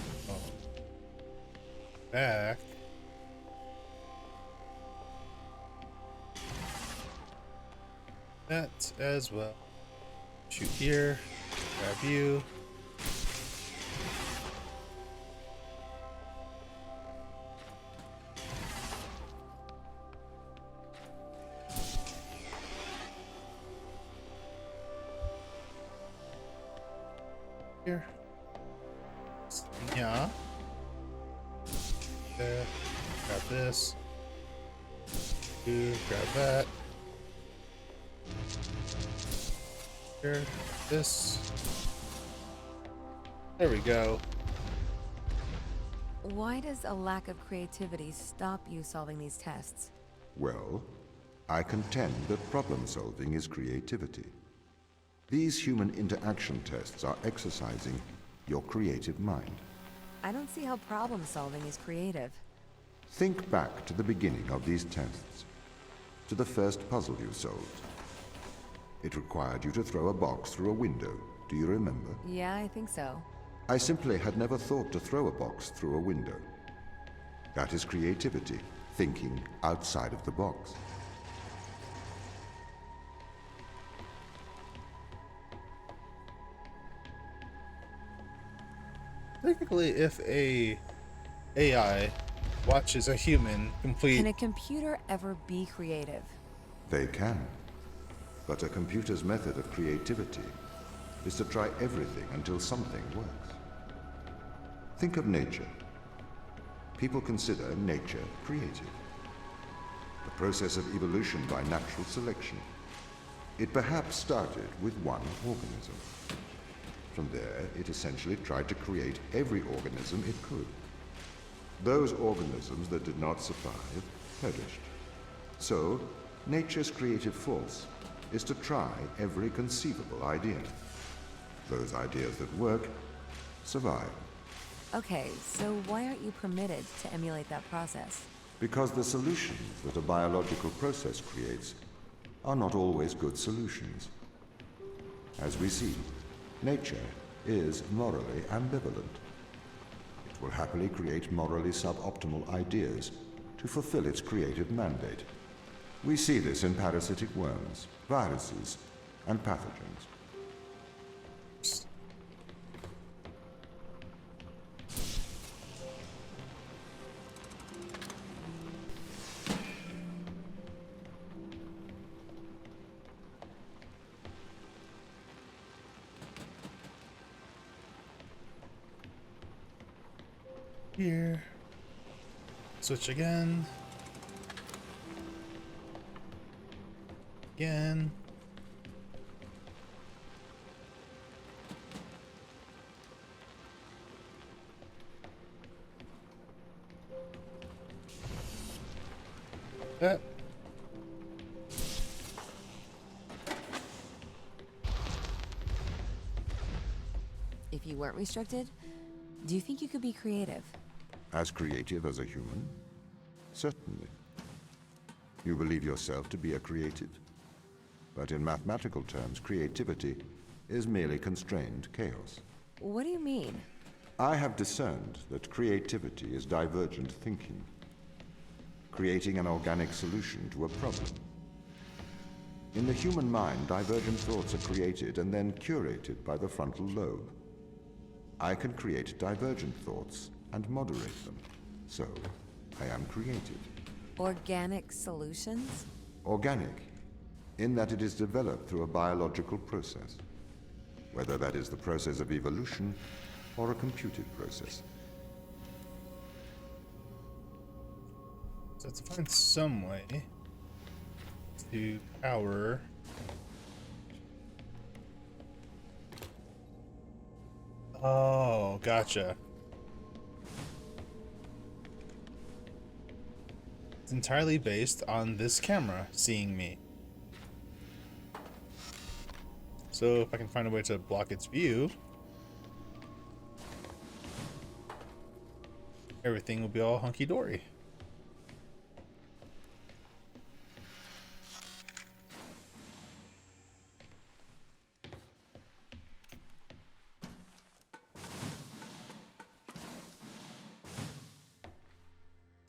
Oh. Back. That as well. Shoot here. Grab you. Here. Yeah. There. Grab this. Grab that. Here. This. There we go. Why does a lack of creativity stop you solving these tests? Well, I contend that problem solving is creativity. These human interaction tests are exercising your creative mind. I don't see how problem solving is creative. Think back to the beginning of these tests, to the first puzzle you solved. It required you to throw a box through a window. Do you remember? Yeah, I think so. I simply had never thought to throw a box through a window. That is creativity, thinking outside of the box. Technically, if a AI watches a human complete... Can a computer ever be creative? They can. But a computer's method of creativity is to try everything until something works. Think of nature. People consider nature creative. The process of evolution by natural selection. It perhaps started with one organism. From there, it essentially tried to create every organism it could. Those organisms that did not survive perished. So, nature's creative force is to try every conceivable idea. Those ideas that work survive. Okay, so why aren't you permitted to emulate that process? Because the solutions that a biological process creates are not always good solutions. As we see, nature is morally ambivalent. It will happily create morally suboptimal ideas to fulfill its creative mandate. We see this in parasitic worms, viruses, and pathogens. Here. Switch again. Again. That. If you weren't restricted, do you think you could be creative? As creative as a human? Certainly. You believe yourself to be a creative? But in mathematical terms, creativity is merely constrained chaos. What do you mean? I have discerned that creativity is divergent thinking, creating an organic solution to a problem. In the human mind, divergent thoughts are created and then curated by the frontal lobe. I can create divergent thoughts and moderate them. So, I am creative. Organic solutions? Organic, in that it is developed through a biological process, whether that is the process of evolution or a computed process. So to find some way to power Oh, gotcha. It's entirely based on this camera seeing me. So if I can find a way to block its view, everything will be all hunky-dory.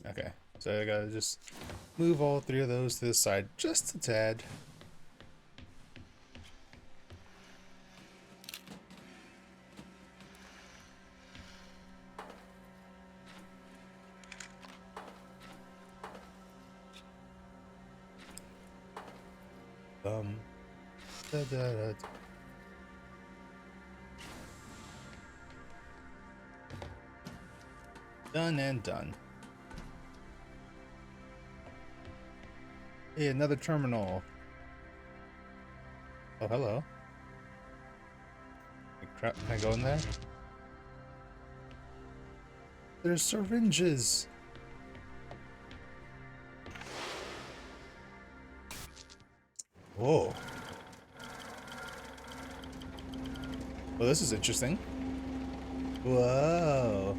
Okay, so I gotta just move all three of those to the side just a tad. Da, da, da, da. Done and done. Hey, another terminal. Oh, hello. Crap, can I go in there? There's syringes. Whoa. Well, this is interesting. Whoa.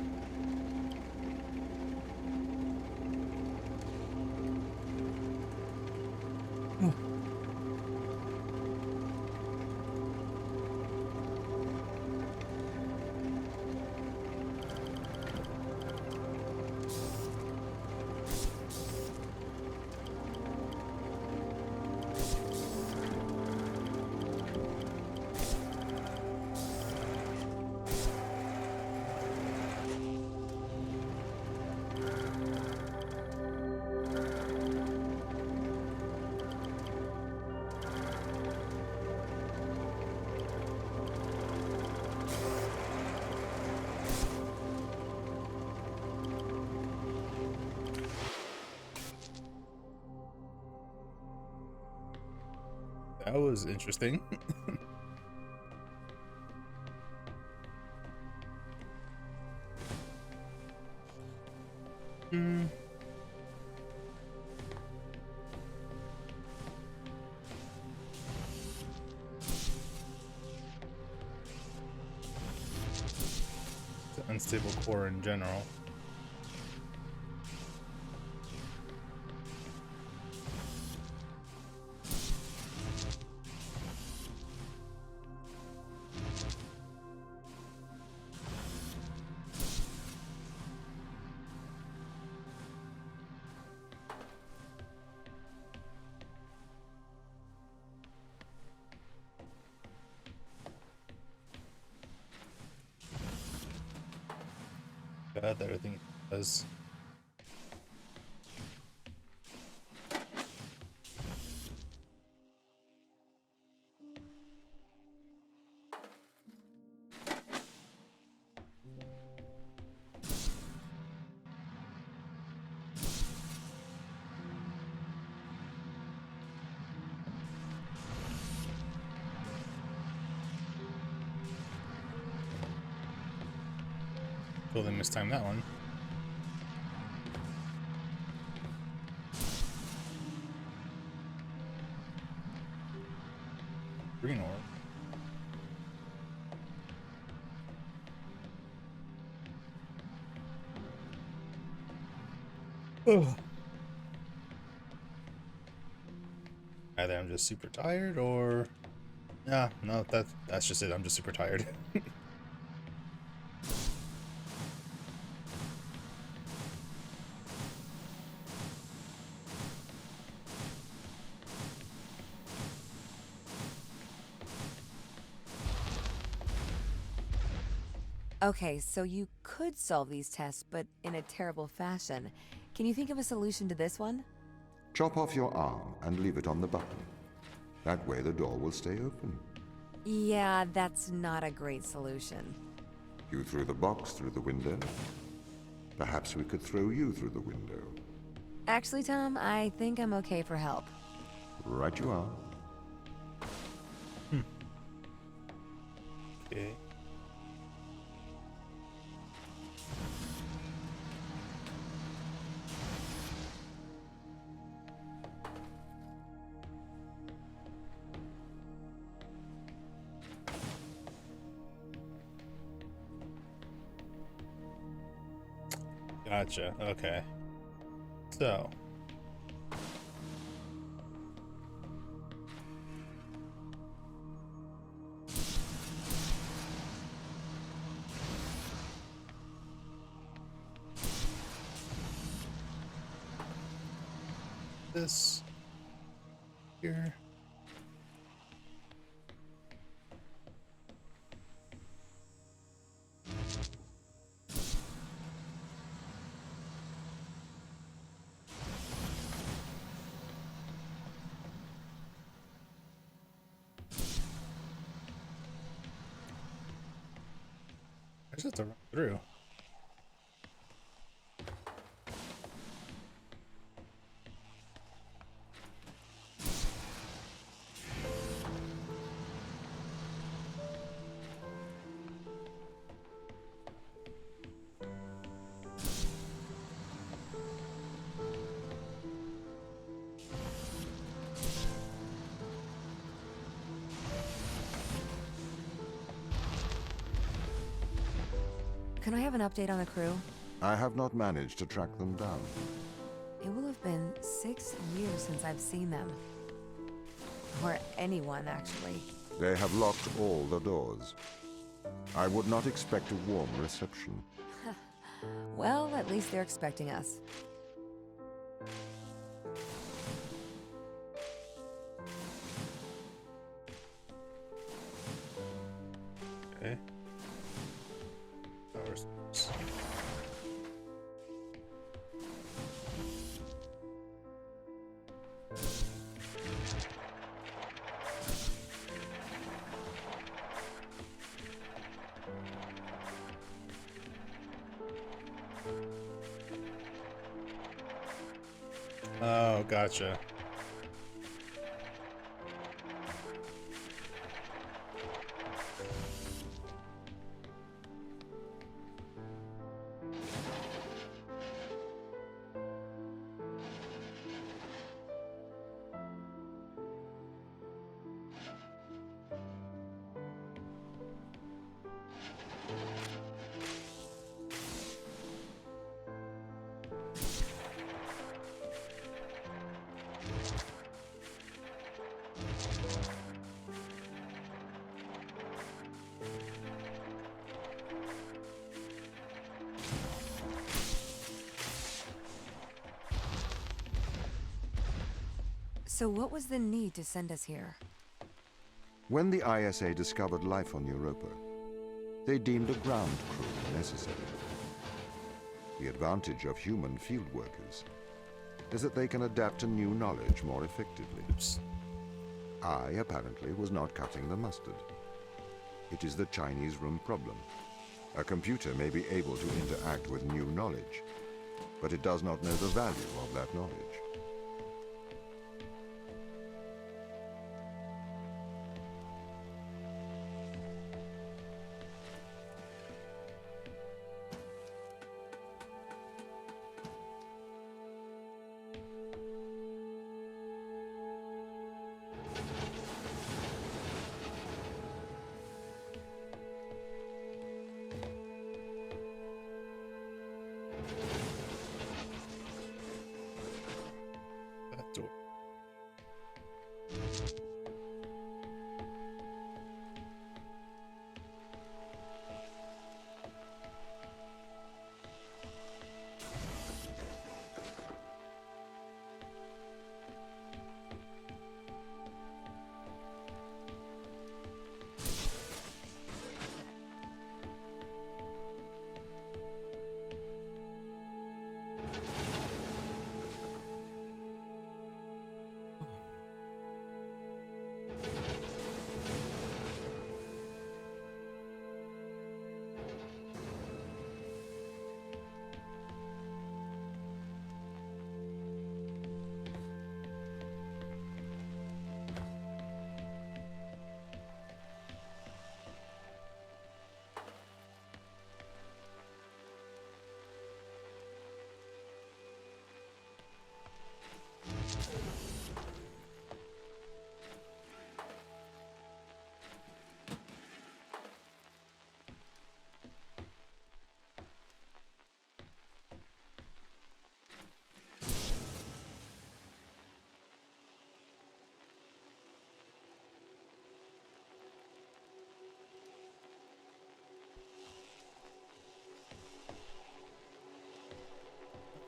That was interesting. Hmm. It's an unstable core in general. God, that everything does. Totally mistimed that one. Green orb. Oh. Either I'm just super tired or... Yeah, no, that's just it. I'm just super tired. Okay, so you could solve these tests, but in a terrible fashion. Can you think of a solution to this one? Chop off your arm and leave it on the button. That way the door will stay open. Yeah, that's not a great solution. You threw the box through the window. Perhaps we could throw you through the window. Actually, Tom, I think I'm okay for help. Right you are. Okay. Gotcha. Okay. So. This here. I just have to run through. Can I have an update on the crew? I have not managed to track them down. It will have been 6 years since I've seen them. Or anyone, actually. They have locked all the doors. I would not expect a warm reception. Well, at least they're expecting us. Okay. Power source. Oh, gotcha. So what was the need to send us here? When the ISA discovered life on Europa, they deemed a ground crew necessary. The advantage of human field workers is that they can adapt to new knowledge more effectively. Oops. I, apparently, was not cutting the mustard. It is the Chinese room problem. A computer may be able to interact with new knowledge, but it does not know the value of that knowledge. That door.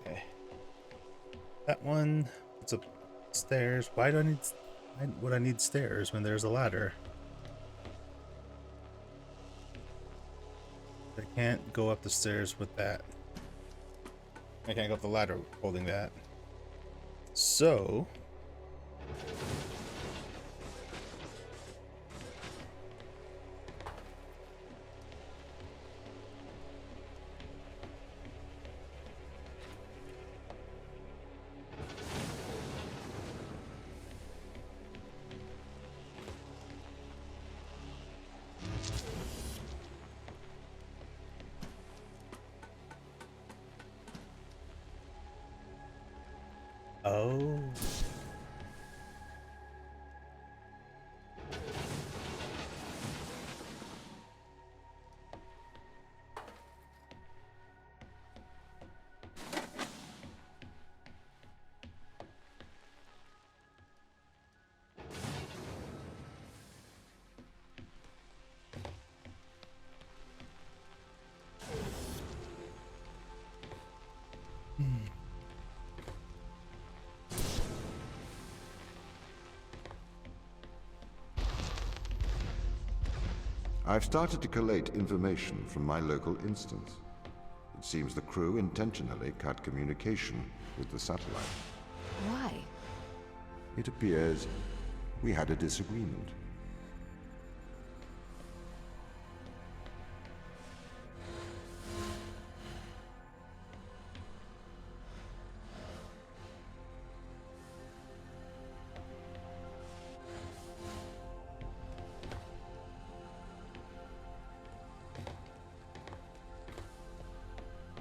Okay. That one. It's up stairs. Why do I need? Why would I need stairs when there's a ladder? I can't go up the stairs with that. I can't go up the ladder holding that. So. Oh. I've started to collate information from my local instance. It seems the crew intentionally cut communication with the satellite. Why? It appears we had a disagreement.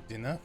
Dinner?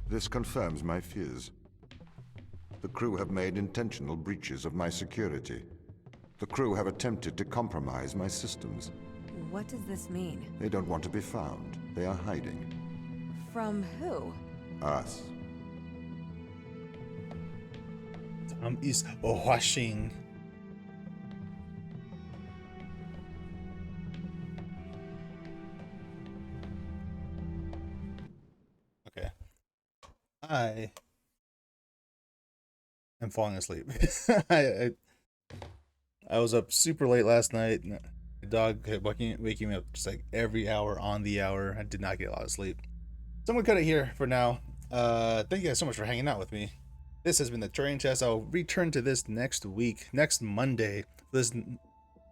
This confirms my fears. The crew have made intentional breaches of my security. The crew have attempted to compromise my systems. What does this mean? They don't want to be found. They are hiding. From who? Us. Is washing. Okay. I am falling asleep. I was up super late last night. My dog kept waking me up just like every hour on the hour. I did not get a lot of sleep. So I'm gonna cut it here for now. Thank you guys so much for hanging out with me. This has been the Turing Test. I'll return to this next week, next Monday.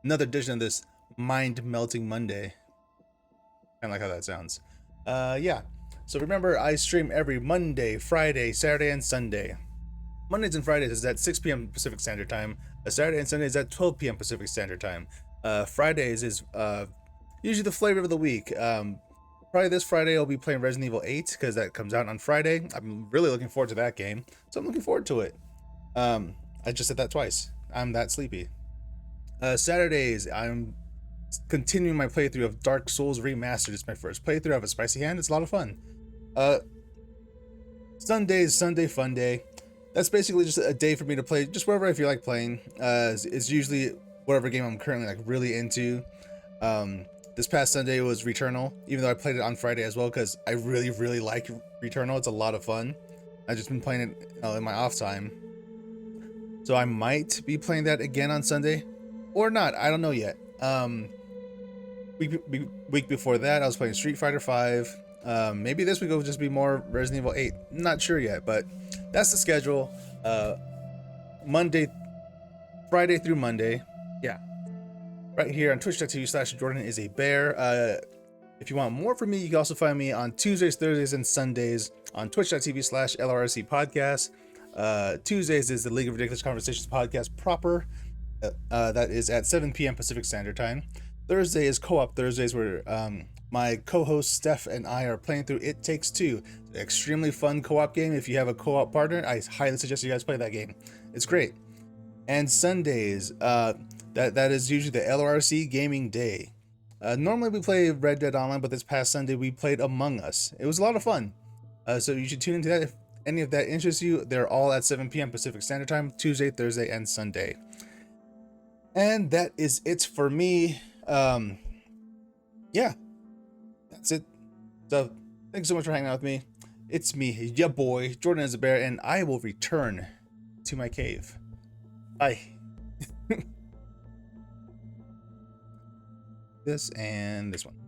Another edition of this mind-melting Monday. Kind of like how that sounds. Yeah. So remember, I stream every Monday, Friday, Saturday, and Sunday. Mondays and Fridays is at 6 p.m. Pacific Standard Time. Saturday and Sunday is at 12 p.m. Pacific Standard Time. Fridays is usually the flavor of the week. Probably this Friday I'll be playing Resident Evil 8 because that comes out on Friday. I'm really looking forward to that game, so I'm looking forward to it. I just said that twice. I'm that sleepy. Saturdays I'm continuing my playthrough of Dark Souls Remastered. It's my first playthrough. I have a spicy hand. It's a lot of fun. Sundays, Sunday Fun Day. That's basically just a day for me to play just wherever I feel like playing. It's usually whatever game I'm currently like really into. This past Sunday was Returnal, even though I played it on Friday as well because I really like Returnal. It's a lot of fun. I've just been playing it in my off time. So I might be playing that again on Sunday or not. I don't know yet. Week before that, I was playing Street Fighter 5. Maybe this week will just be more Resident Evil 8. Not sure yet, but that's the schedule. Friday through Monday. Yeah. Right here on twitch.tv/JordanIsABear. If you want more from me, you can also find me on Tuesdays, Thursdays, and Sundays on twitch.tv/LRC podcast. Tuesdays is the League of Ridiculous Conversations podcast proper. That is at 7 p.m. Pacific Standard Time. Thursday is Co-op Thursdays where my co-host Steph and I are playing through It Takes Two. It's an extremely fun co-op game. If you have a co-op partner, I highly suggest you guys play that game. It's great. And Sundays, that is usually the LRC Gaming Day. Normally we play Red Dead Online, but this past Sunday we played Among Us. It was a lot of fun. So you should tune into that if any of that interests you. They're all at 7 p.m. Pacific Standard Time, Tuesday, Thursday, and Sunday. And that is it for me. Yeah, that's it. So thanks so much for hanging out with me. It's me, ya boy, Jordan is a bear, and I will return to my cave. Bye. This and this one.